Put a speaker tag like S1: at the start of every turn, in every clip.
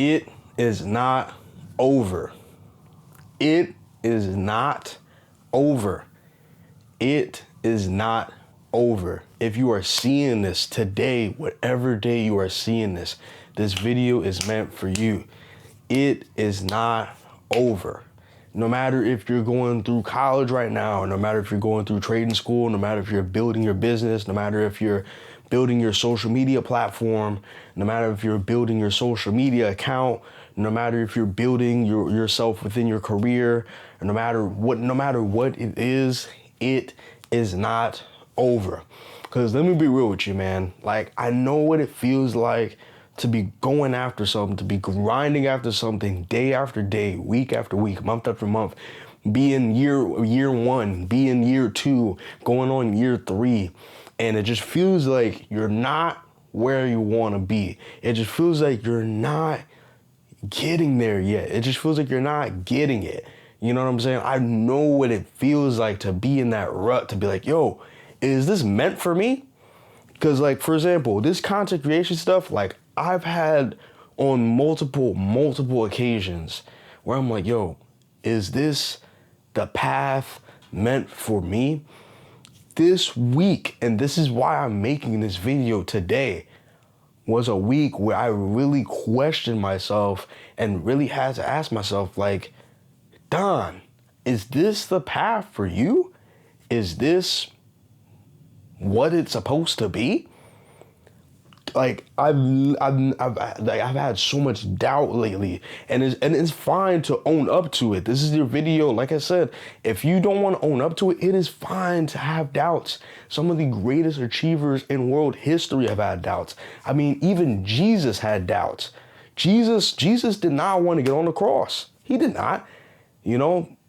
S1: It is not over. It is not over. It is not over. If you are seeing this today, whatever day you are seeing this, this video is meant for you. It is not over. No matter if you're going through college right now, no matter if you're going through trading school, no matter if you're building your business, no matter if you're building your social media platform, no matter if you're building your social media account, no matter if you're building yourself within your career, no matter what it is not over. Because let me be real with you, man. Like, I know what it feels like to be going after something, to be grinding after something day after day, week after week, month after month, be in year one, be in year two, going on year three. And it just feels like you're not where you want to be. It just feels like you're not getting there yet. It just feels like you're not getting it. You know what I'm saying? I know what it feels like to be in that rut, to be like, yo, is this meant for me? Because, like, for example, this content creation stuff, like, I've had on multiple occasions where I'm like, yo, is this the path meant for me? This week, and this is why I'm making this video today, was a week where I really questioned myself and really had to ask myself, like, Don, is this the path for you? Is this what it's supposed to be? Like, I've had so much doubt lately, and it's fine to own up to it. This is your video. Like I said, if you don't want to own up to it, it is fine to have doubts. Some of the greatest achievers in world history have had doubts. I mean, even Jesus had doubts. Jesus did not want to get on the cross. He did not,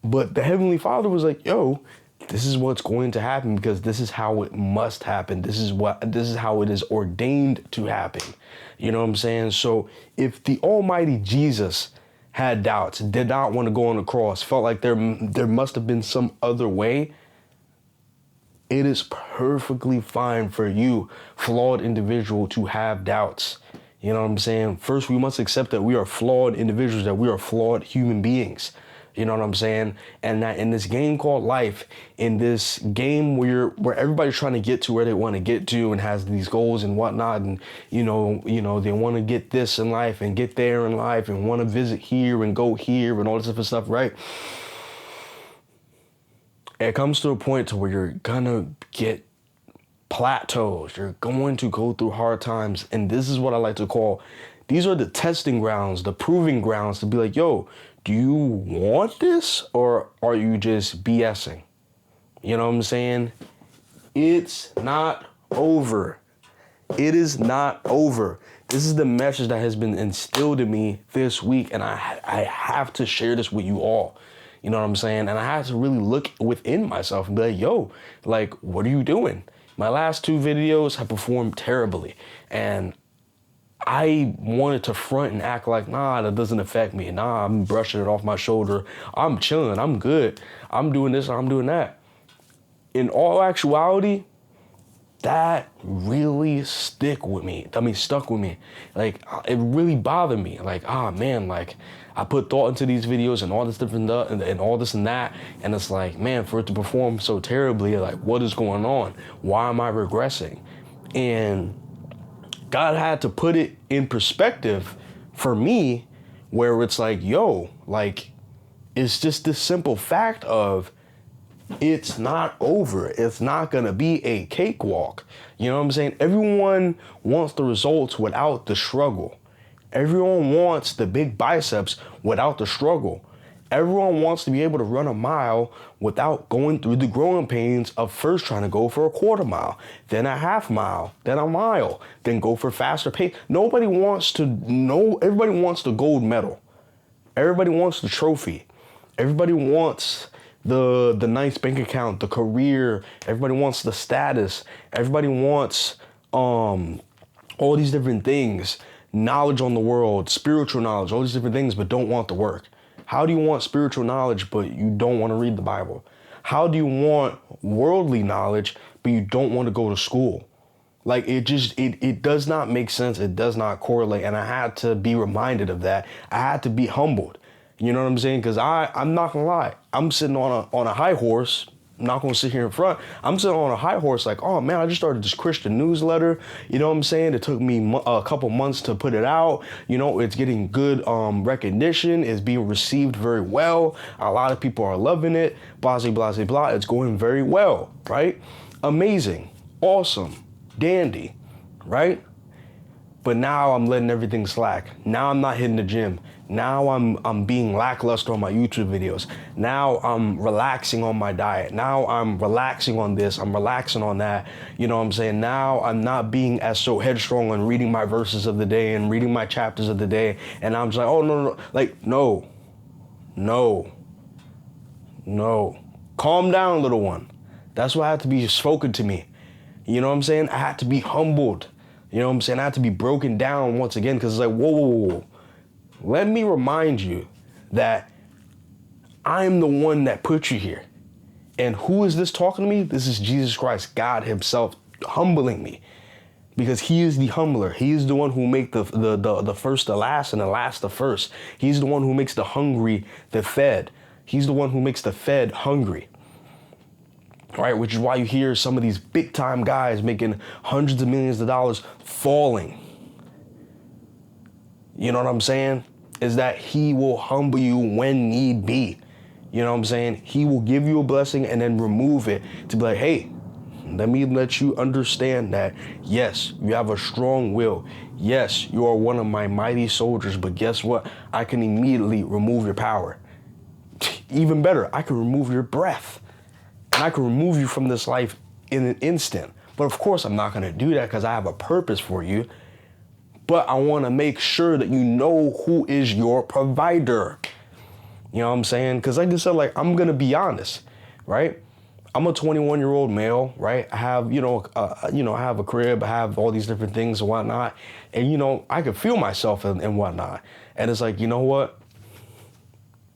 S1: but the Heavenly Father was like, yo, this is what's going to happen because this is how it must happen. This is how it is ordained to happen. You know what I'm saying? So if the Almighty Jesus had doubts, did not want to go on the cross, felt like there must have been some other way, it is perfectly fine for you, flawed individual, to have doubts. You know what I'm saying? First, we must accept that we are flawed individuals, that we are flawed human beings. You know what I'm saying? And that in this game called life, in this game where everybody's trying to get to where they want to get to and has these goals and whatnot, and they want to get this in life and get there in life and want to visit here and go here and all this different stuff, right? It comes to a point to where you're gonna get plateaus. You're going to go through hard times, and this is what I like to call, these are the testing grounds, the proving grounds to be like, yo, do you want this or are you just BSing? You know what I'm saying? It's not over. It is not over. This is the message that has been instilled in me this week, and I have to share this with you all. You know what I'm saying? And I had to really look within myself and be like, yo, like, what are you doing? My last two videos have performed terribly, and I wanted to front and act like, nah, that doesn't affect me. Nah, I'm brushing it off my shoulder. I'm chilling. I'm good. I'm doing this. I'm doing that. In all actuality, that really stuck with me. Like, it really bothered me. Like, man, like, I put thought into these videos and all this different stuff and all this and that. And it's like, man, for it to perform so terribly, like, what is going on? Why am I regressing? And God had to put it in perspective for me, where it's like, yo, like, it's just this simple fact of it's not over. It's not going to be a cakewalk. You know what I'm saying? Everyone wants the results without the struggle. Everyone wants the big biceps without the struggle. Everyone wants to be able to run a mile without going through the growing pains of first trying to go for a quarter mile, then a half mile, then a mile, then go for faster pace. Everybody wants the gold medal. Everybody wants the trophy. Everybody wants the nice bank account, the career. Everybody wants the status. Everybody wants all these different things, knowledge on the world, spiritual knowledge, all these different things, but don't want the work. How do you want spiritual knowledge, but you don't want to read the Bible? How do you want worldly knowledge, but you don't want to go to school? Like it does not make sense. It does not correlate. And I had to be reminded of that. I had to be humbled. You know what I'm saying? Because I'm not gonna lie. I'm sitting on a high horse. I'm not gonna sit here in front. I'm sitting on a high horse like, oh man, I just started this Christian newsletter. You know what I'm saying? It took me a couple months to put it out. You know, it's getting good recognition. It's being received very well. A lot of people are loving it. Blah, blah, blah, blah. It's going very well, right? Amazing. Awesome. Dandy, right? But now I'm letting everything slack. Now I'm not hitting the gym. Now I'm being lackluster on my YouTube videos. Now I'm relaxing on my diet. Now I'm relaxing on this. I'm relaxing on that. You know what I'm saying? Now I'm not being as so headstrong on reading my verses of the day and reading my chapters of the day. And I'm just like, oh, no. Like, no. Calm down, little one. That's what had to be spoken to me. You know what I'm saying? I had to be humbled. You know what I'm saying? I had to be broken down once again because it's like, whoa. Let me remind you that I'm the one that put you here. And who is this talking to me? This is Jesus Christ, God himself, humbling me. Because he is the humbler. He is the one who makes the first the last and the last the first. He's the one who makes the hungry the fed. He's the one who makes the fed hungry. Right, which is why you hear some of these big time guys making hundreds of millions of dollars falling. You know what I'm saying? Is that he will humble you when need be. You know what I'm saying? He will give you a blessing and then remove it to be like, hey, let me let you understand that, yes, you have a strong will. Yes, you are one of my mighty soldiers, but guess what? I can immediately remove your power. Even better, I can remove your breath. And I can remove you from this life in an instant. But of course, I'm not going to do that because I have a purpose for you. But I want to make sure that you know who is your provider. You know what I'm saying? Because like I said, like, I'm going to be honest, right? I'm a 21-year-old male, right? I have, I have a crib. I have all these different things and whatnot. And, I can feel myself and whatnot. And it's like, you know what?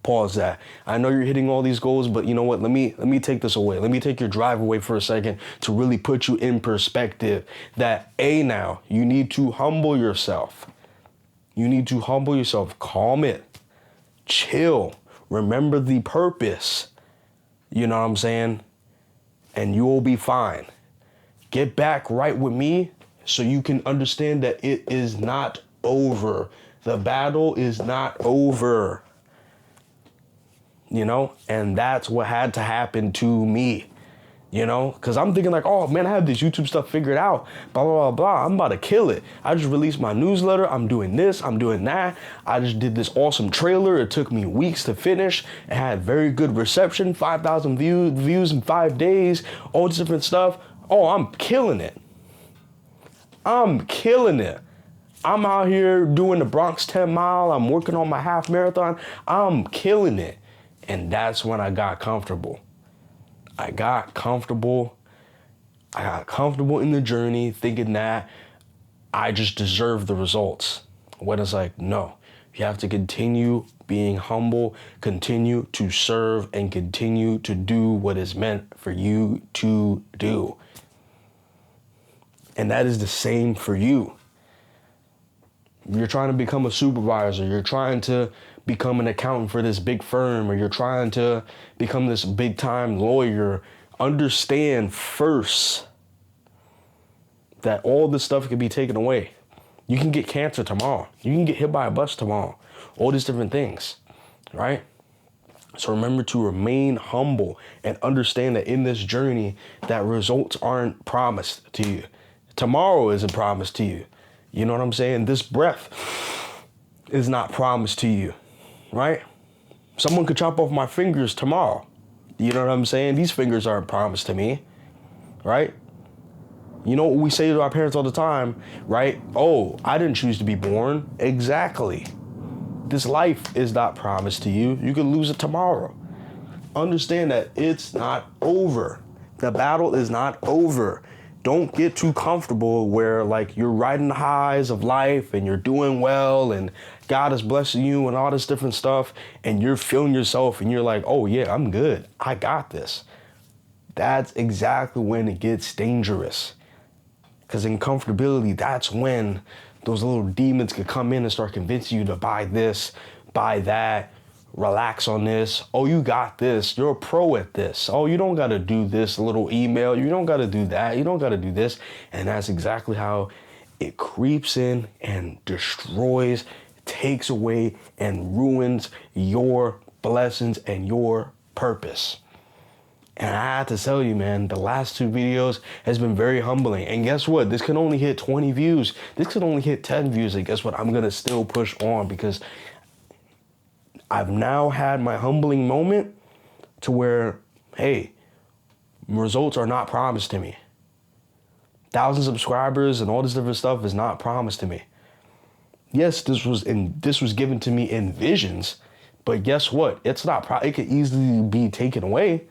S1: Pause that. I know you're hitting all these goals, but you know what? Let me take this away. Let me take your drive away for a second to really put you in perspective that now you need to humble yourself. You need to humble yourself. Calm it. Chill. Remember the purpose. You know what I'm saying? And you will be fine. Get back right with me so you can understand that it is not over. The battle is not over. And that's what had to happen to me, because I'm thinking like, oh man, I have this YouTube stuff figured out, blah, blah, blah, blah. I'm about to kill it. I just released my newsletter. I'm doing this, I'm doing that. I just did this awesome trailer. It took me weeks to finish. It had very good reception, 5,000 views in 5 days, all this different stuff. Oh, I'm killing it. I'm out here doing the Bronx 10 mile. I'm working on my half marathon. I'm killing it. And that's when I got comfortable. I got comfortable in the journey, thinking that I just deserve the results. When it's like, no, you have to continue being humble, continue to serve, and continue to do what is meant for you to do. And that is the same for you. You're trying to become a supervisor. You're trying to become an accountant for this big firm, or you're trying to become this big time lawyer. Understand first that all this stuff can be taken away. You can get cancer tomorrow. You can get hit by a bus tomorrow. All these different things, right? So remember to remain humble and understand that in this journey that results aren't promised to you. Tomorrow isn't promised to you. You know what I'm saying? This breath is not promised to you, right? Someone could chop off my fingers tomorrow. You know what I'm saying? These fingers aren't promised to me, right? You know what we say to our parents all the time, right? Oh, I didn't choose to be born. Exactly. This life is not promised to you. You can lose it tomorrow. Understand that it's not over. The battle is not over. Don't get too comfortable where like you're riding the highs of life and you're doing well and God is blessing you and all this different stuff and you're feeling yourself and you're like, oh yeah, I'm good. I got this. That's exactly when it gets dangerous. Because in comfortability, that's when those little demons could come in and start convincing you to buy this, buy that, relax on this. Oh, you got this. You're a pro at this. Oh, you don't got to do this little email. You don't got to do that. You don't got to do this. And that's exactly how it creeps in and destroys, takes away, and ruins your blessings and your purpose. And I have to tell you, man, the last 2 videos has been very humbling. And guess what? This could only hit 20 views. This could only hit 10 views. And guess what? I'm going to still push on because I've now had my humbling moment to where, hey, results are not promised to me. 1,000 subscribers and all this different stuff is not promised to me. Yes, this was given to me in visions, but guess what? It's not. It could easily be taken away.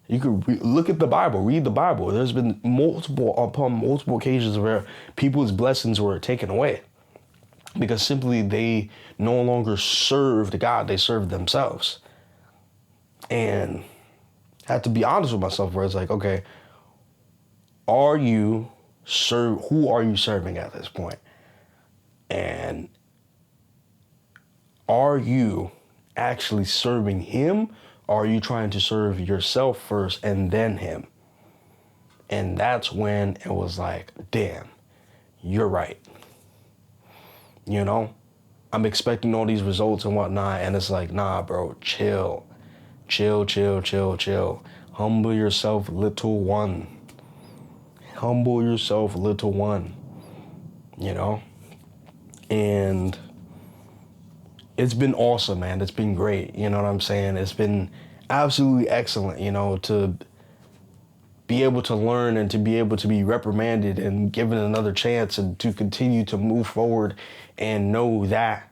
S1: You could look at the Bible, read the Bible. There's been multiple occasions where people's blessings were taken away because simply they no longer served God, they served themselves. And I had to be honest with myself where it's like, okay, who are you serving at this point? And are you actually serving him? Or are you trying to serve yourself first and then him? And that's when it was like, damn, you're right. You know, I'm expecting all these results and whatnot. And it's like, nah, bro, chill. Humble yourself, little one. Humble yourself, little one. You know? And it's been awesome, man. It's been great. You know what I'm saying? It's been absolutely excellent, you know, to be able to learn and to be able to be reprimanded and given another chance and to continue to move forward and know that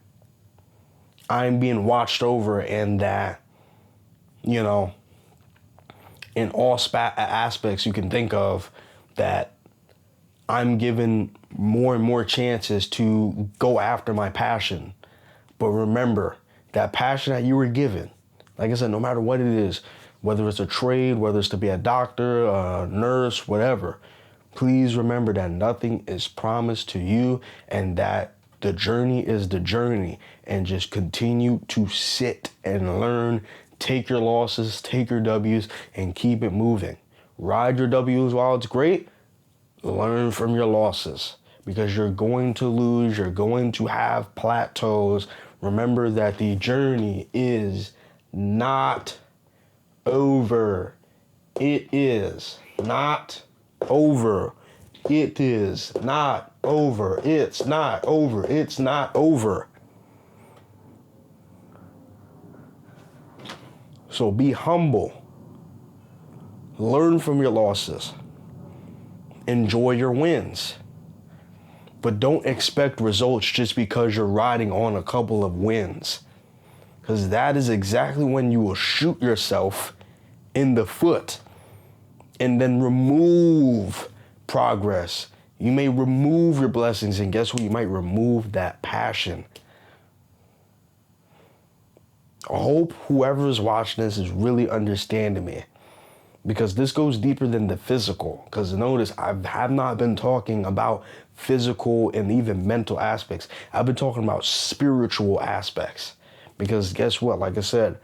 S1: I'm being watched over and that, you know, in all aspects you can think of, that I'm given more and more chances to go after my passion. But remember, that passion that you were given, like I said, no matter what it is, whether it's a trade, whether it's to be a doctor, a nurse, whatever, please remember that nothing is promised to you and that the journey is the journey. And just continue to sit and learn, take your losses, take your W's, and keep it moving. Ride your W's while it's great. Learn from your losses because you're going to lose. You're going to have plateaus. Remember that the journey is not over. It is not over. It is not over. It's not over. It's not over. So be humble. Learn from your losses. Enjoy your wins. But don't expect results just because you're riding on a couple of wins. Because that is exactly when you will shoot yourself in the foot and then remove progress. You may remove your blessings, and guess what? You might remove that passion. I hope whoever is watching this is really understanding me, because this goes deeper than the physical. Because notice, I have not been talking about physical and even mental aspects. I've been talking about spiritual aspects. Because guess what? Like I said,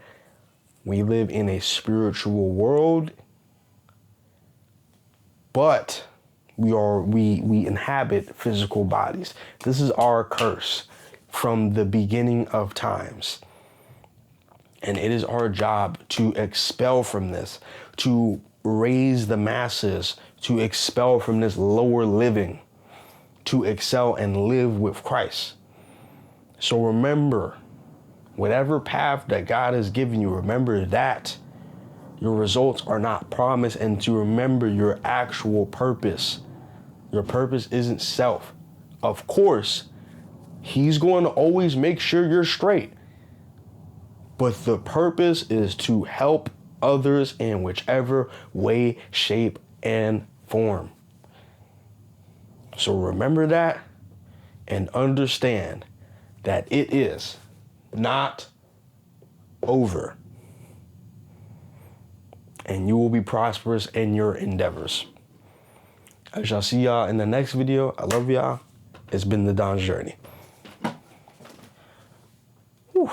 S1: we live in a spiritual world, but we inhabit physical bodies. This is our curse from the beginning of times. And it is our job to expel from this, to raise the masses, to expel from this lower living, to excel and live with Christ. So remember, whatever path that God has given you, remember that your results are not promised, and to remember your actual purpose. Your purpose isn't self. Of course, He's going to always make sure you're straight. But the purpose is to help others in whichever way, shape, and form. So remember that and understand that it is not over. And you will be prosperous in your endeavors. I shall see y'all in the next video. I love y'all. It's been the Don's Journey. Whew.